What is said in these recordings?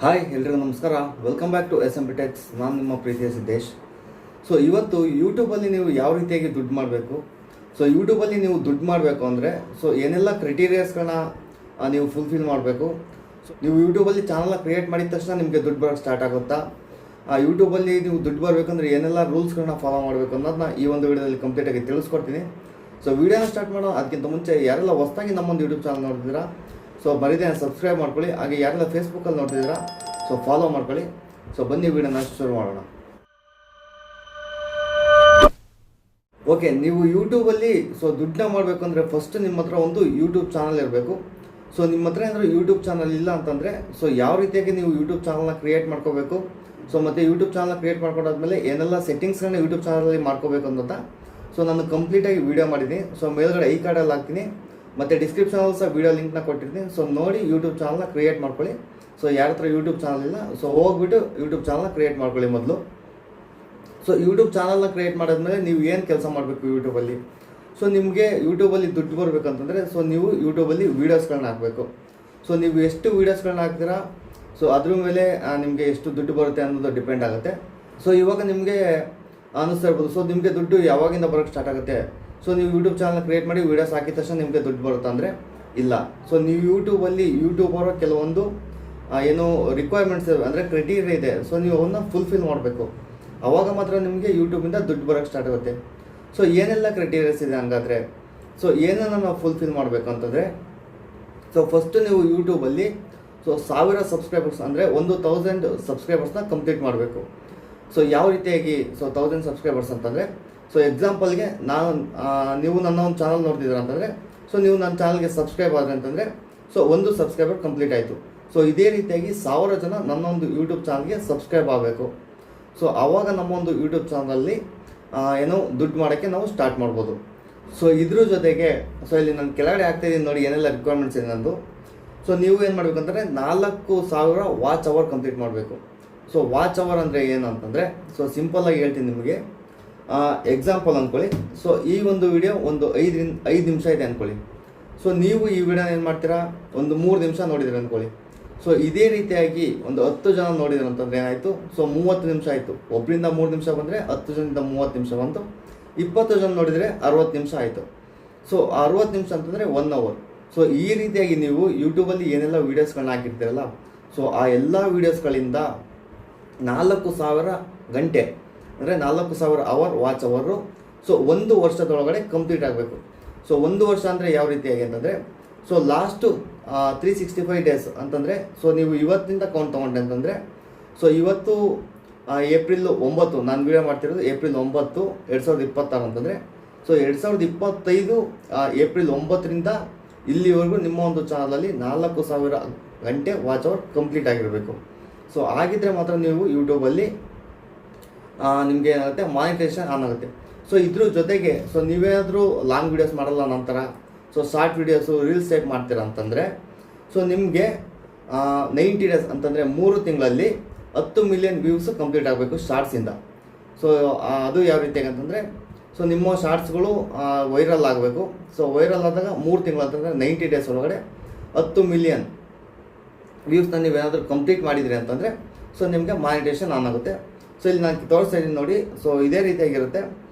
Hi ಎಲ್ರಿಗೂ ನಮಸ್ಕಾರ. Welcome back to S M P techs. ನಾನು ನಿಮ್ಮ ಪ್ರೀತಿಯ ಸಿದ್ದೇಶ್. ಸೊ ಇವತ್ತು ಯೂಟ್ಯೂಬಲ್ಲಿ ನೀವು ಯಾವ ರೀತಿಯಾಗಿ ದುಡ್ಡು ಮಾಡಬೇಕು, ಸೊ ಯೂಟ್ಯೂಬಲ್ಲಿ ನೀವು ದುಡ್ಡು ಮಾಡಬೇಕು ಅಂದರೆ ಸೊ ಏನೆಲ್ಲ ಕ್ರೈಟೀರಿಯಾಸ್ಗಳನ್ನ ನೀವು ಫುಲ್ಫಿಲ್ ಮಾಡಬೇಕು. ಸೊ ನೀವು ಯೂಟ್ಯೂಬಲ್ಲಿ ಚಾನಲ್ನ ಕ್ರಿಯೇಟ್ ಮಾಡಿದ ತಕ್ಷಣ ನಿಮಗೆ ದುಡ್ಡು ಬರೋಕ್ಕೆ ಸ್ಟಾರ್ಟ್ ಆಗುತ್ತಾ, ಯೂಟ್ಯೂಬಲ್ಲಿ ನೀವು ದುಡ್ಡು ಬರಬೇಕಂದ್ರೆ ಏನೆಲ್ಲ ರೂಲ್ಸ್ಗಳನ್ನ ಫಾಲೋ ಮಾಡಬೇಕು ಅನ್ನೋದನ್ನ ಈ ಒಂದು ವಿಡಿಯೋದಲ್ಲಿ ಕಂಪ್ಲೀಟಾಗಿ ತಿಳಿಸ್ಕೊಡ್ತೀನಿ. ಸೊ ವಿಡಿಯೋನ ಸ್ಟಾರ್ಟ್ ಮಾಡೋ ಅದಕ್ಕಿಂತ ಮುಂಚೆ ಯಾರೆಲ್ಲ ಹೊಸದಾಗಿ ನಮ್ಮೊಂದು ಯೂಟ್ಯೂಬ್ ಚಾನಲ್ ನೋಡ್ತಿದ್ದೀರಾ ಸೊ ಬರೀದೇ ಸಬ್ಸ್ಕ್ರೈಬ್ ಮಾಡ್ಕೊಳ್ಳಿ. ಹಾಗೆ ಯಾರೆಲ್ಲ ಫೇಸ್ಬುಕ್ಕಲ್ಲಿ ನೋಡ್ತಿದ್ದೀರಾ ಸೊ ಫಾಲೋ ಮಾಡ್ಕೊಳ್ಳಿ. ಸೊ ಬನ್ನಿ ವಿಡಿಯೋನ ಶುರು ಮಾಡೋಣ. ಓಕೆ, ನೀವು ಯೂಟ್ಯೂಬಲ್ಲಿ ಸೊ ದುಡ್ಡನ್ನ ಮಾಡಬೇಕು ಅಂದರೆ ಫಸ್ಟ್ ನಿಮ್ಮ ಹತ್ರ ಒಂದು ಯೂಟ್ಯೂಬ್ ಚಾನಲ್ ಇರಬೇಕು. ಸೊ ನಿಮ್ಮ ಹತ್ರ ಏನಾದರೂ ಯೂಟ್ಯೂಬ್ ಚಾನಲ್ ಇಲ್ಲ ಅಂತಂದರೆ ಸೊ ಯಾವ ರೀತಿಯಾಗಿ ನೀವು ಯೂಟ್ಯೂಬ್ ಚಾನಲ್ನ ಕ್ರಿಯೇಟ್ ಮಾಡ್ಕೋಬೇಕು, ಸೊ ಮತ್ತು ಯೂಟ್ಯೂಬ್ ಚಾನಲ್ ಕ್ರಿಯೇಟ್ ಮಾಡ್ಕೊಂಡಾದ್ಮೇಲೆ ಏನೆಲ್ಲ ಸೆಟ್ಟಿಂಗ್ಸ್ಗಳನ್ನ ಯೂಟ್ಯೂಬ್ ಚಾನಲಲ್ಲಿ ಮಾಡ್ಕೋಬೇಕು ಅಂತ ಸೊ ನಾನು ಕಂಪ್ಲೀಟಾಗಿ ವೀಡಿಯೋ ಮಾಡಿದ್ದೀನಿ. ಸೊ ಮೇಲ್ಗಡೆ ಈ ಕಾರ್ಡಲ್ಲಿ ಹಾಕ್ತೀನಿ ಮತ್ತು ಡಿಸ್ಕ್ರಿಪ್ಷನಲ್ಲಿ ಸಹ ವೀಡಿಯೋ ಲಿಂಕ್ನ ಕೊಟ್ಟಿರ್ತೀನಿ. ಸೊ ನೋಡಿ ಯೂಟ್ಯೂಬ್ ಚಾನಲ್ನ ಕ್ರಿಯೇಟ್ ಮಾಡ್ಕೊಳ್ಳಿ. ಸೊ ಯಾರ ಹತ್ರ ಯೂಟ್ಯೂಬ್ ಚಾನಲ್ ಇಲ್ಲ ಸೊ ಹೋಗ್ಬಿಟ್ಟು ಯೂಟ್ಯೂಬ್ ಚಾನಲ್ನ ಕ್ರಿಯೇಟ್ ಮಾಡ್ಕೊಳ್ಳಿ ಮೊದಲು. ಸೊ ಯೂಟ್ಯೂಬ್ ಚಾನಲ್ನ ಕ್ರಿಯೇಟ್ ಮಾಡಿದ್ಮೇಲೆ ನೀವು ಏನು ಕೆಲಸ ಮಾಡಬೇಕು ಯೂಟ್ಯೂಬಲ್ಲಿ, ಸೊ ನಿಮಗೆ ಯೂಟ್ಯೂಬಲ್ಲಿ ದುಡ್ಡು ಬರಬೇಕಂತಂದರೆ ಸೊ ನೀವು ಯೂಟ್ಯೂಬಲ್ಲಿ ವೀಡಿಯೋಸ್ಗಳನ್ನ ಹಾಕಬೇಕು. ಸೊ ನೀವು ಎಷ್ಟು ವೀಡಿಯೋಸ್ಗಳನ್ನ ಹಾಕ್ತೀರಾ ಸೊ ಅದ್ರ ಮೇಲೆ ನಿಮಗೆ ಎಷ್ಟು ದುಡ್ಡು ಬರುತ್ತೆ ಅನ್ನೋದು ಡಿಪೆಂಡ್ ಆಗುತ್ತೆ. ಸೊ ಇವಾಗ ನಿಮಗೆ ಅನ್ನಿಸ್ತಾ ಇರ್ಬೋದು ಸೊ ನಿಮಗೆ ದುಡ್ಡು ಯಾವಾಗಿಂದ ಬರೋಕ್ಕೆ ಸ್ಟಾರ್ಟ್ ಆಗುತ್ತೆ, ಸೊ ನೀವು ಯೂಟ್ಯೂಬ್ ಚಾನಲ್ ಕ್ರಿಯೇಟ್ ಮಾಡಿ ವೀಡಿಯೋಸ್ ಹಾಕಿದ ತಕ್ಷಣ ನಿಮಗೆ ದುಡ್ಡು ಬರುತ್ತೆ ಅಂದರೆ ಇಲ್ಲ. ಸೊ ನೀವು ಯೂಟ್ಯೂಬಲ್ಲಿ ಯೂಟ್ಯೂಬರ ಕೆಲವೊಂದು ಏನು ರಿಕ್ವೈರ್ಮೆಂಟ್ಸ್ ಅಂದರೆ ಕ್ರೈಟೀರಿಯಾ ಇದೆ, ಸೊ ನೀವು ಅವನ್ನ ಫುಲ್ಫಿಲ್ ಮಾಡಬೇಕು. ಆವಾಗ ಮಾತ್ರ ನಿಮಗೆ ಯೂಟ್ಯೂಬಿಂದ ದುಡ್ಡು ಬರೋಕ್ಕೆ ಸ್ಟಾರ್ಟ್ ಆಗುತ್ತೆ. ಸೊ ಏನೆಲ್ಲ ಕ್ರೈಟೀರಿಯಾಸ್ ಇದೆ ಹಂಗಾದರೆ, ಸೊ ಏನನ್ನು ನಾವು ಫುಲ್ಫಿಲ್ ಮಾಡಬೇಕು ಅಂತಂದರೆ ಸೊ ಫಸ್ಟು ನೀವು ಯೂಟ್ಯೂಬಲ್ಲಿ ಸೊ 1000 ಸಬ್ಸ್ಕ್ರೈಬರ್ಸ್ ಅಂದರೆ 1000 ಸಬ್ಸ್ಕ್ರೈಬರ್ಸ್ನ ಕಂಪ್ಲೀಟ್ ಮಾಡಬೇಕು. ಸೊ ಯಾವ ರೀತಿಯಾಗಿ ಸೊ 1000 ಸಬ್ಸ್ಕ್ರೈಬರ್ಸ್ ಅಂತಂದರೆ ಸೊ ಎಕ್ಸಾಂಪಲ್ಗೆ ನೀವು ನನ್ನ ಒಂದು ಚಾನಲ್ ನೋಡ್ತಿದ್ದೀರ ಅಂತಂದರೆ ಸೊ ನೀವು ನನ್ನ ಚಾನಲ್ಗೆ ಸಬ್ಸ್ಕ್ರೈಬ್ ಆದರೆ ಅಂತಂದರೆ ಸೊ 1 ಸಬ್ಸ್ಕ್ರೈಬರ್ ಕಂಪ್ಲೀಟ್ ಆಯಿತು. ಸೊ ಇದೇ ರೀತಿಯಾಗಿ 1000 ಜನ ನನ್ನೊಂದು ಯೂಟ್ಯೂಬ್ ಚಾನಲ್ಗೆ ಸಬ್ಸ್ಕ್ರೈಬ್ ಆಗಬೇಕು. ಸೊ ಆವಾಗ ನಮ್ಮೊಂದು ಯೂಟ್ಯೂಬ್ ಚಾನಲಲ್ಲಿ ಏನೋ ದುಡ್ಡು ಮಾಡೋಕ್ಕೆ ನಾವು ಸ್ಟಾರ್ಟ್ ಮಾಡ್ಬೋದು. ಸೊ ಇದ್ರ ಜೊತೆಗೆ ಸೊ ಇಲ್ಲಿ ನಾನು ಕೆಳಗಡೆ ಆಗ್ತಾಯಿದ್ದೀನಿ ನೋಡಿ ಏನೆಲ್ಲ ರಿಕ್ವೈರ್ಮೆಂಟ್ಸ್ ಇದೆ ನಂದು. ಸೊ ನೀವು ಏನು ಮಾಡಬೇಕಂತಂದರೆ 4000 ವಾಚ್ ಅವರ್ ಕಂಪ್ಲೀಟ್ ಮಾಡಬೇಕು. ಸೊ ವಾಚ್ ಅವರ್ ಅಂದರೆ ಏನು ಅಂತಂದರೆ ಸೊ ಸಿಂಪಲ್ಲಾಗಿ ಹೇಳ್ತೀನಿ ನಿಮಗೆ. ಎಕ್ಸಾಂಪಲ್ ಅಂದ್ಕೊಳ್ಳಿ, ಸೊ ಈ ಒಂದು ವಿಡಿಯೋ ಒಂದು 5 ನಿಮಿಷ ಇದೆ ಅಂದ್ಕೊಳ್ಳಿ. ಸೊ ನೀವು ಈ ವಿಡಿಯೋನ ಏನು ಮಾಡ್ತೀರಾ, ಒಂದು 3 ನಿಮಿಷ ನೋಡಿದ್ರಿ ಅಂದ್ಕೊಳ್ಳಿ. ಸೊ ಇದೇ ರೀತಿಯಾಗಿ ಒಂದು 10 ಜನ ನೋಡಿದ್ರು ಅಂತಂದರೆ ಏನಾಯಿತು, ಸೊ 30 ನಿಮಿಷ ಆಯಿತು. ಒಬ್ಬರಿಂದ 3 ನಿಮಿಷ ಬಂದರೆ 10 ಜನದಿಂದ 30 ನಿಮಿಷ ಬಂತು. 20 ಜನ ನೋಡಿದರೆ 60 ನಿಮಿಷ ಆಯಿತು. ಸೊ 60 ನಿಮಿಷ ಅಂತಂದರೆ 1 ಅವರ್. ಸೊ ಈ ರೀತಿಯಾಗಿ ನೀವು ಯೂಟ್ಯೂಬಲ್ಲಿ ಏನೆಲ್ಲ ವೀಡಿಯೋಸ್ಗಳನ್ನ ಹಾಕಿರ್ತೀರಲ್ಲ ಸೊ ಆ ಎಲ್ಲ ವೀಡಿಯೋಸ್ಗಳಿಂದ 4000 ಗಂಟೆ ಅಂದರೆ 4000 ಅವರ್ ವಾಚ್ ಅವರು ಸೊ 1 ವರ್ಷದೊಳಗಡೆ ಕಂಪ್ಲೀಟ್ ಆಗಬೇಕು. ಸೊ 1 ವರ್ಷ ಅಂದರೆ ಯಾವ ರೀತಿಯಾಗಿ ಅಂತಂದರೆ ಸೊ ಲಾಸ್ಟು 365 ಡೇಸ್ ಅಂತಂದರೆ ಸೊ ನೀವು ಇವತ್ತಿಂದ ಕೌಂಟ್ ತೊಗೊಂಡೆ ಅಂತಂದರೆ ಸೊ ಇವತ್ತು ಏಪ್ರಿಲ್ 9 ನಾನು ವೀಡಿಯೋ ಮಾಡ್ತಿರೋದು ಏಪ್ರಿಲ್ 9, 2026 ಅಂತಂದರೆ ಸೊ 2025 ಏಪ್ರಿಲ್ 9ರಿಂದ ಇಲ್ಲಿವರೆಗೂ ನಿಮ್ಮ ಒಂದು ಚಾನಲಲ್ಲಿ 4000 ಗಂಟೆ ವಾಚ್ ಅವರ್ ಕಂಪ್ಲೀಟ್ ಆಗಿರಬೇಕು. ಸೊ ಆಗಿದ್ದರೆ ಮಾತ್ರ ನೀವು ಯೂಟ್ಯೂಬಲ್ಲಿ ನಿಮಗೆ ಏನಾಗುತ್ತೆ, ಮಾನಿಟೈಸೇಷನ್ ಆನ್ ಆಗುತ್ತೆ. ಸೊ ಇದ್ರ ಜೊತೆಗೆ ಸೊ ನೀವೇನಾದರೂ ಲಾಂಗ್ ವೀಡಿಯೋಸ್ ಮಾಡಲ್ಲ ನಂತರ so short videos reels type ಮಾಡ್ತೀರಾ ಅಂತಂದರೆ ಸೊ ನಿಮಗೆ 90 ಡೇಸ್ ಅಂತಂದರೆ 3 ತಿಂಗಳಲ್ಲಿ 10 ಮಿಲಿಯನ್ ವ್ಯೂಸ್ ಕಂಪ್ಲೀಟ್ ಆಗಬೇಕು ಶಾರ್ಟ್ಸಿಂದ. ಸೊ ಅದು ಯಾವ ರೀತಿಯಾಗಿ ಅಂತಂದರೆ ಸೊ ನಿಮ್ಮ ಶಾರ್ಟ್ಸ್ಗಳು ವೈರಲ್ ಆಗಬೇಕು. ಸೊ ವೈರಲ್ ಆದಾಗ 3 ತಿಂಗಳು ಅಂತಂದರೆ 90 ಡೇಸ್ ಒಳಗಡೆ 10 ಮಿಲಿಯನ್ ವ್ಯೂಸ್ನ ನೀವೇನಾದರೂ ಕಂಪ್ಲೀಟ್ ಮಾಡಿದ್ರಿ ಅಂತಂದರೆ ಸೊ ನಿಮಗೆ ಮಾನಿಟೇಷನ್ ಆನ್ ಆಗುತ್ತೆ. ಸೊ ಇಲ್ಲಿ ನಾನು ತೋರಿಸ್ತಾ ಇದ್ದೀನಿ ನೋಡಿ. ಸೊ ಇದೇ ರೀತಿಯಾಗಿರುತ್ತೆ.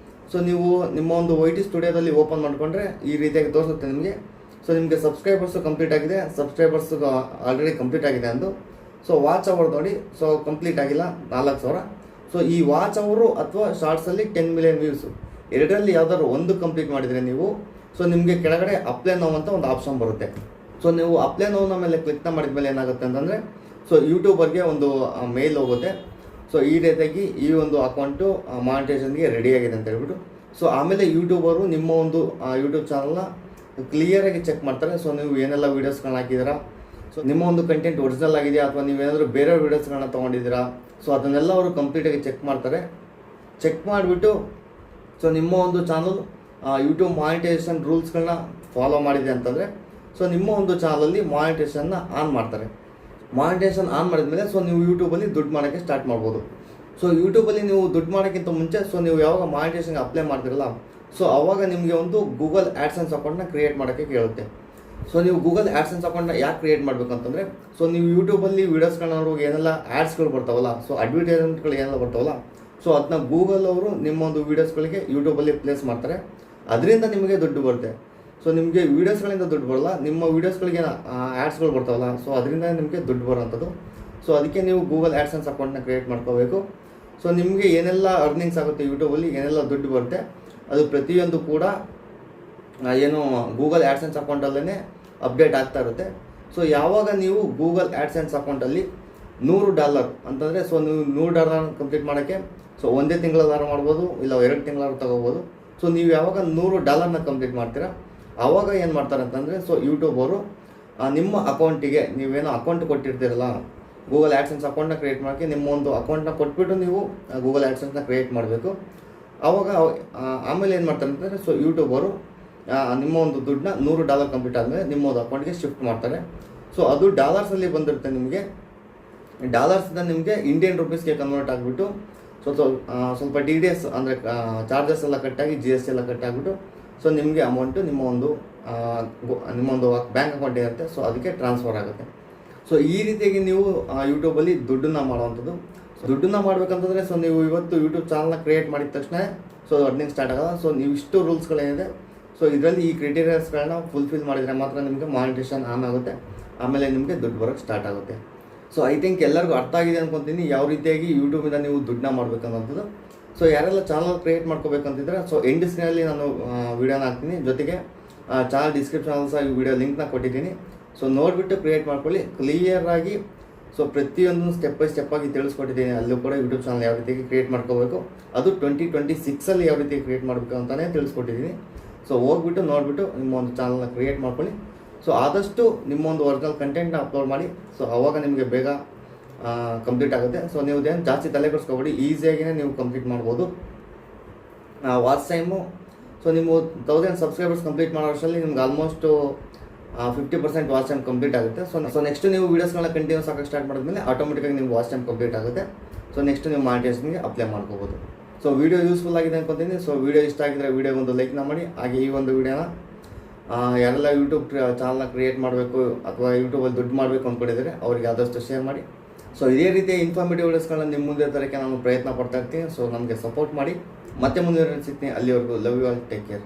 ಸೊ ನೀವು ನಿಮ್ಮ ಒಂದು YT ಸ್ಟುಡಿಯೋದಲ್ಲಿ ಓಪನ್ ಮಾಡಿಕೊಂಡ್ರೆ ಈ ರೀತಿಯಾಗಿ ತೋರಿಸುತ್ತೆ ನಿಮಗೆ. ಸೊ ನಿಮಗೆ ಸಬ್ಸ್ಕ್ರೈಬರ್ಸು ಕಂಪ್ಲೀಟ್ ಆಗಿದೆ, ಸಬ್ಸ್ಕ್ರೈಬರ್ಸು ಆಲ್ರೆಡಿ ಕಂಪ್ಲೀಟ್ ಆಗಿದೆ ಅಂದು. ಸೊ ವಾಚ್ ಅವರ್ ನೋಡಿ, ಸೊ ಕಂಪ್ಲೀಟ್ ಆಗಿಲ್ಲ 4000. ಸೊ ಈ ವಾಚ್ ಅವರು ಅಥವಾ ಶಾರ್ಟ್ಸಲ್ಲಿ 10 ಮಿಲಿಯನ್ ವ್ಯೂಸು ಎರಡರಲ್ಲಿ ಯಾವ್ದಾದ್ರು ಒಂದು ಕಂಪ್ಲೀಟ್ ಮಾಡಿದರೆ ನೀವು ಸೊ ನಿಮಗೆ ಕೆಳಗಡೆ ಅಪ್ಲೈ ನೌ ಅಂತ ಒಂದು ಆಪ್ಷನ್ ಬರುತ್ತೆ. ಸೊ ನೀವು ಅಪ್ಲೈ ನೌನ ಮೇಲೆ ಕ್ಲಿಕ್ನ ಮಾಡಿದ ಮೇಲೆ ಏನಾಗುತ್ತೆ ಅಂತಂದರೆ ಸೊ ಯೂಟ್ಯೂಬರ್ಗೆ ಒಂದು ಮೇಲ್ ಹೋಗುತ್ತೆ. ಸೊ ಈ ರೀತಿಯಾಗಿ ಈ ಒಂದು ಅಕೌಂಟು ಮಾನಿಟೈಸೇಷನ್ಗೆ ರೆಡಿಯಾಗಿದೆ ಅಂತ ಹೇಳ್ಬಿಟ್ಟು ಸೊ ಆಮೇಲೆ ಯೂಟ್ಯೂಬರು ನಿಮ್ಮ ಒಂದು ಯೂಟ್ಯೂಬ್ ಚಾನಲ್ನ ಕ್ಲಿಯರಾಗಿ ಚೆಕ್ ಮಾಡ್ತಾರೆ. ಸೊ ನೀವು ಏನೆಲ್ಲ ವೀಡಿಯೋಸ್ಗಳನ್ನ ಹಾಕಿದ್ದೀರಾ, ಸೊ ನಿಮ್ಮ ಒಂದು ಕಂಟೆಂಟ್ ಒರಿಜಿನಲ್ ಆಗಿದೆಯಾ ಅಥವಾ ನೀವೇನಾದರೂ ಬೇರೆ ವೀಡಿಯೋಸ್ಗಳನ್ನ ತೊಗೊಂಡಿದ್ದೀರಾ, ಸೊ ಅದನ್ನೆಲ್ಲ ಅವರು ಕಂಪ್ಲೀಟಾಗಿ ಚೆಕ್ ಮಾಡ್ತಾರೆ. ಚೆಕ್ ಮಾಡಿಬಿಟ್ಟು ಸೊ ನಿಮ್ಮ ಒಂದು ಚಾನಲ್ ಯೂಟ್ಯೂಬ್ ಮಾನಿಟೈಸೇಷನ್ ರೂಲ್ಸ್ಗಳನ್ನ ಫಾಲೋ ಮಾಡಿದೆ ಅಂತಂದರೆ ಸೊ ನಿಮ್ಮ ಒಂದು ಚಾನಲಲ್ಲಿ ಮಾನಿಟೈಸೇಷನ್ನ ಆನ್ ಮಾಡ್ತಾರೆ. ಮಾನಿಟೈಸೇಷನ್ ಆನ್ ಮಾಡಿದ್ಮೇಲೆ ಸೊ ನೀವು ಯೂಟ್ಯೂಬಲ್ಲಿ ದುಡ್ಡು ಮಾಡೋಕ್ಕೆ ಸ್ಟಾರ್ಟ್ ಮಾಡ್ಬೋದು. ಸೊ ಯೂಟ್ಯೂಬಲ್ಲಿ ನೀವು ದುಡ್ಡು ಮಾಡೋಕ್ಕಿಂತ ಮುಂಚೆ ಸೊ ನೀವು ಯಾವಾಗ ಮಾನಿಟೈಸೇಷನ್ಗೆ ಅಪ್ಲೈ ಮಾಡ್ತಿರಲ್ಲ ಸೊ ಆವಾಗ ನಿಮಗೆ ಒಂದು ಗೂಗಲ್ ಆ್ಯಡ್ಸೆನ್ಸ್ ಅಕೌಂಟ್ನ ಕ್ರಿಯೇಟ್ ಮಾಡೋಕ್ಕೆ ಕೇಳುತ್ತೆ. ಸೊ ನೀವು ಗೂಗಲ್ ಆ್ಯಡ್ಸೆನ್ಸ್ ಅಕೌಂಟ್ನ ಯಾಕೆ ಕ್ರಿಯೇಟ್ ಮಾಡಬೇಕು ಅಂತಂದರೆ, ಸೊ ನೀವು ಯೂಟ್ಯೂಬಲ್ಲಿ ವೀಡಿಯೋಸ್ಗಳನ್ನ ನೋಡುವಾಗ ಏನೆಲ್ಲ ಆ್ಯಡ್ಸ್ಗಳು ಬರ್ತಾವಲ್ಲ, ಸೊ ಅಡ್ವರ್ಟೈಸ್ಮೆಂಟ್ಗಳು ಏನೆಲ್ಲ ಬರ್ತಾವಲ್ಲ, ಸೊ ಅದನ್ನ ಗೂಗಲ್ ಅವರು ನಿಮ್ಮ ಒಂದು ವೀಡಿಯೋಸ್ಗಳಿಗೆ ಯೂಟ್ಯೂಬಲ್ಲಿ ಪ್ಲೇಸ್ ಮಾಡ್ತಾರೆ. ಅದರಿಂದ ನಿಮಗೆ ದುಡ್ಡು ಬರುತ್ತೆ. ಸೊ ನಿಮಗೆ ವೀಡಿಯೋಸ್ಗಳಿಂದ ದುಡ್ಡು ಬರೋಲ್ಲ, ನಿಮ್ಮ ವೀಡಿಯೋಸ್ಗಳಿಗೆ ಆ್ಯಡ್ಸ್ಗಳು ಬರ್ತಾವಲ್ಲ, ಸೊ ಅದರಿಂದ ನಿಮಗೆ ದುಡ್ಡು ಬರೋವಂಥದ್ದು. ಸೊ ಅದಕ್ಕೆ ನೀವು ಗೂಗಲ್ ಆ್ಯಡ್ಸೆನ್ಸ್ ಅಕೌಂಟ್ನ ಕ್ರಿಯೇಟ್ ಮಾಡ್ಕೋಬೇಕು. ಸೊ ನಿಮಗೆ ಏನೆಲ್ಲ ಅರ್ನಿಂಗ್ಸ್ ಆಗುತ್ತೆ ಯೂಟ್ಯೂಬಲ್ಲಿ, ಏನೆಲ್ಲ ದುಡ್ಡು ಬರುತ್ತೆ, ಅದು ಪ್ರತಿಯೊಂದು ಕೂಡ ಏನು ಗೂಗಲ್ ಆ್ಯಡ್ಸೆನ್ಸ್ ಅಕೌಂಟಲ್ಲೇ ಅಪ್ಡೇಟ್ ಆಗ್ತಾ ಇರುತ್ತೆ. ಸೊ ಯಾವಾಗ ನೀವು ಗೂಗಲ್ ಆ್ಯಡ್ಸೆನ್ಸ್ ಅಕೌಂಟಲ್ಲಿ $100 ಅಂತಂದರೆ, ಸೊ ನೀವು $100 ಕಂಪ್ಲೀಟ್ ಮಾಡೋಕ್ಕೆ ಸೊ ಒಂದೇ ತಿಂಗಳಾದ್ರೂ ಮಾಡ್ಬೋದು, ಇಲ್ಲ 2 ತಿಂಗಳಾದ್ರೂ ತೊಗೋಬೋದು. ಸೊ ನೀವು ಯಾವಾಗ $100 ಕಂಪ್ಲೀಟ್ ಮಾಡ್ತೀರಾ, ಆವಾಗ ಏನು ಮಾಡ್ತಾರೆ ಅಂತಂದರೆ, ಸೊ ಯೂಟ್ಯೂಬ್ ಅವರು ನಿಮ್ಮ ಅಕೌಂಟಿಗೆ ನೀವೇನೋ ಅಕೌಂಟ್ ಕೊಟ್ಟಿರ್ತೀರಲ್ಲ, ಗೂಗಲ್ ಆ್ಯಡ್ಸೆನ್ಸ್ ಅಕೌಂಟ್ನ ಕ್ರಿಯೇಟ್ ಮಾಡೋಕ್ಕೆ ನಿಮ್ಮ ಒಂದು ಅಕೌಂಟ್ನ ಕೊಟ್ಬಿಟ್ಟು ನೀವು ಗೂಗಲ್ ಆ್ಯಡ್ಸೆನ್ಸ್ನ ಕ್ರಿಯೇಟ್ ಮಾಡಬೇಕು. ಆವಾಗ ಆಮೇಲೆ ಏನು ಮಾಡ್ತಾರೆ ಅಂತಂದರೆ, ಸೊ ಯೂಟ್ಯೂಬ್ ಅವರು ನಿಮ್ಮ ಒಂದು ದುಡ್ಡನ್ನ $100 ಕಂಪ್ಲೀಟ್ ಆದಮೇಲೆ ನಿಮ್ಮ ಒಂದು ಅಕೌಂಟ್ಗೆ ಶಿಫ್ಟ್ ಮಾಡ್ತಾರೆ. ಸೊ ಅದು ಡಾಲರ್ಸಲ್ಲಿ ಬಂದಿರುತ್ತೆ. ನಿಮಗೆ ಡಾಲರ್ಸಿಂದ ನಿಮಗೆ ಇಂಡಿಯನ್ ರುಪೀಸ್ಗೆ ಕನ್ವರ್ಟ್ ಆಗಿಬಿಟ್ಟು ಸ್ವಲ್ಪ TDS ಅಂದರೆ ಚಾರ್ಜಸ್ ಎಲ್ಲ ಕಟ್ಟಾಗಿ GST ಎಲ್ಲ ಕಟ್ಟಾಗಿಬಿಟ್ಟು ಸೊ ನಿಮಗೆ ಅಮೌಂಟು ನಿಮ್ಮ ಒಂದು ಬ್ಯಾಂಕ್ ಅಕೌಂಟ್ ಇರುತ್ತೆ, ಸೊ ಅದಕ್ಕೆ ಟ್ರಾನ್ಸ್ಫರ್ ಆಗುತ್ತೆ. ಸೊ ಈ ರೀತಿಯಾಗಿ ನೀವು ಯೂಟ್ಯೂಬಲ್ಲಿ ದುಡ್ಡನ್ನು ಮಾಡುವಂಥದ್ದು. ಸೊ ದುಡ್ಡನ್ನು ಮಾಡಬೇಕಂತಂದರೆ, ಸೊ ನೀವು ಇವತ್ತು ಯೂಟ್ಯೂಬ್ ಚಾನಲ್ನ ಕ್ರಿಯೇಟ್ ಮಾಡಿದ ತಕ್ಷಣ ಸೊ ಅರ್ನಿಂಗ್ ಸ್ಟಾರ್ಟ್ ಆಗೋಲ್ಲ. ಸೊ ನೀವು ಇಷ್ಟು ರೂಲ್ಸ್ಗಳೇನಿದೆ, ಸೊ ಇದರಲ್ಲಿ ಈ ಕ್ರೈಟೀರಿಯಾಸ್ಗಳನ್ನ ಫುಲ್ಫಿಲ್ ಮಾಡಿದರೆ ಮಾತ್ರ ನಿಮಗೆ ಮಾನಿಟೇಷನ್ ಆನ್ ಆಗುತ್ತೆ, ಆಮೇಲೆ ನಿಮಗೆ ದುಡ್ಡು ಬರೋಕ್ಕೆ ಸ್ಟಾರ್ಟ್ ಆಗುತ್ತೆ. ಸೊ ಐ ಥಿಂಕ್ ಎಲ್ಲರಿಗೂ ಅರ್ಥ ಆಗಿದೆ ಅನ್ಕೊತೀನಿ ಯಾವ ರೀತಿಯಾಗಿ ಯೂಟ್ಯೂಬಿಂದ ನೀವು ದುಡ್ಡನ್ನ ಮಾಡಬೇಕನ್ನೋಂಥದ್ದು. ಸೊ ಯಾರೆಲ್ಲ ಚಾನಲ್ ಕ್ರಿಯೇಟ್ ಮಾಡ್ಕೋಬೇಕಂತಿದ್ರೆ, ಸೊ ಎಂಡ್ ಸ್ಕ್ರೀನಲ್ಲಿ ನಾನು ವೀಡಿಯೋನ ಹಾಕ್ತೀನಿ, ಜೊತೆಗೆ ಚಾನಲ್ ಡಿಸ್ಕ್ರಿಪ್ಷನಲ್ಲಿ ಸಹ ಈ ವಿಡಿಯೋ ಲಿಂಕ್ನ ಕೊಟ್ಟಿದ್ದೀನಿ. ಸೊ ನೋಡಿಬಿಟ್ಟು ಕ್ರಿಯೇಟ್ ಮಾಡ್ಕೊಳ್ಳಿ ಕ್ಲಿಯರಾಗಿ. ಸೊ ಪ್ರತಿಯೊಂದು ಸ್ಟೆಪ್ ಬೈ ಸ್ಟೆಪ್ ಆಗಿ ತಿಳಿಸ್ಕೊಟ್ಟಿದ್ದೀನಿ. ಅಲ್ಲೂ ಕೂಡ ಯೂಟ್ಯೂಬ್ ಚಾನಲ್ ಯಾವ ರೀತಿಯಾಗಿ ಕ್ರಿಯೇಟ್ ಮಾಡ್ಕೋಬೇಕು, ಅದು 2026 ಯಾವ ರೀತಿ ಕ್ರಿಯೇಟ್ ಮಾಡಬೇಕು ಅಂತಲೇ ತಿಳಿಸ್ಕೊಟ್ಟಿದ್ದೀನಿ. ಸೊ ಹೋಗ್ಬಿಟ್ಟು ನೋಡಿಬಿಟ್ಟು ನಿಮ್ಮ ಒಂದು ಚಾನಲ್ನ ಕ್ರಿಯೇಟ್ ಮಾಡ್ಕೊಳ್ಳಿ. ಸೊ ಆದಷ್ಟು ನಿಮ್ಮ ಒಂದು ಒರಿಜಿನಲ್ ಕಂಟೆಂಟ್ನ ಅಪ್ಲೋಡ್ ಮಾಡಿ. ಸೊ ಆವಾಗ ನಿಮಗೆ ಬೇಗ ಕಂಪ್ಲೀಟ್ ಆಗುತ್ತೆ. ಸೊ ನೀವು ಏನು ಜಾಸ್ತಿ ತಲೆ ಕೆಡಿಸ್ಕೊಬೇಡಿ, ಈಸಿಯಾಗಿಯೇ ನೀವು ಕಂಪ್ಲೀಟ್ ಮಾಡ್ಬೋದು. ವಾಚ್ ಟೈಮು, ಸೊ ನೀವು 1000 ಸಬ್ಸ್ಕ್ರೈಬರ್ಸ್ ಕಂಪ್ಲೀಟ್ ಮಾಡೋ ವರ್ಷದಲ್ಲಿ ನಿಮ್ಗೆ ಆಲ್ಮೋಸ್ಟು 50% ವಾಚ್ ಟೈಮ್ ಕಂಪ್ಲೀಟ್ ಆಗುತ್ತೆ. ಸೊ ನೆಕ್ಸ್ಟ್ ನೀವು ವೀಡಿಯೋಸ್ಗಳನ್ನ ಕಂಟಿನ್ಯೂಸ್ ಆಗಿ ಸ್ಟಾರ್ಟ್ ಮಾಡಿದ್ಮೇಲೆ ಆಟೋಮೆಟಿಕಾಗಿ ನಿಮ್ಗೆ ವಾಚ್ ಟೈಮ್ ಕಂಪ್ಲೀಟ್ ಆಗುತ್ತೆ. ಸೊ ನೆಕ್ಸ್ಟ್ ನೀವು ಮಾನಿಟೈಸೇಷನ್ಗೆ ಅಪ್ಲೈ ಮಾಡ್ಕೋಬೋದು. ಸೊ ವಿಡಿಯೋ ಯೂಸ್ಫುಲ್ ಆಗಿದೆ ಅನ್ಕೊತೀನಿ. ಸೊ ವಿಡಿಯೋ ಇಷ್ಟ ಆಗಿದ್ರೆ ವಿಡಿಯೋಗೆ ಒಂದು ಲೈಕ್ನ ಮಾಡಿ. ಹಾಗೆ ಈ ಒಂದು ವಿಡಿಯೋನ ಯಾರೆಲ್ಲ ಯೂಟ್ಯೂಬ್ ಚಾನಲ್ನ ಕ್ರಿಯೇಟ್ ಮಾಡಬೇಕು ಅಥವಾ ಯೂಟ್ಯೂಬಲ್ಲಿ ದುಡ್ಡು ಮಾಡಬೇಕು ಅಂದ್ಕೊಂಡಿದ್ದಾರೆ ಅವರಿಗೆ ಆದಷ್ಟು ಶೇರ್ ಮಾಡಿ. ಸೊ ಇದೇ ರೀತಿಯ ಇನ್ಫಾರ್ಮೇಟಿವ್ ವಿಡಿಯೋಸ್ಗಳನ್ನ ನಿಮ್ಮ ಮುಂದೆ ತರೋಕ್ಕೆ ನಾನು ಪ್ರಯತ್ನ ಪಡ್ತಾ ಇರ್ತೀನಿ. ಸೊ ನಮಗೆ ಸಪೋರ್ಟ್ ಮಾಡಿ. ಮತ್ತೆ ಮುಂದೆ ಸಿಗ್ತೀನಿ. ಅಲ್ಲಿವರೆಗೂ love you all, take care.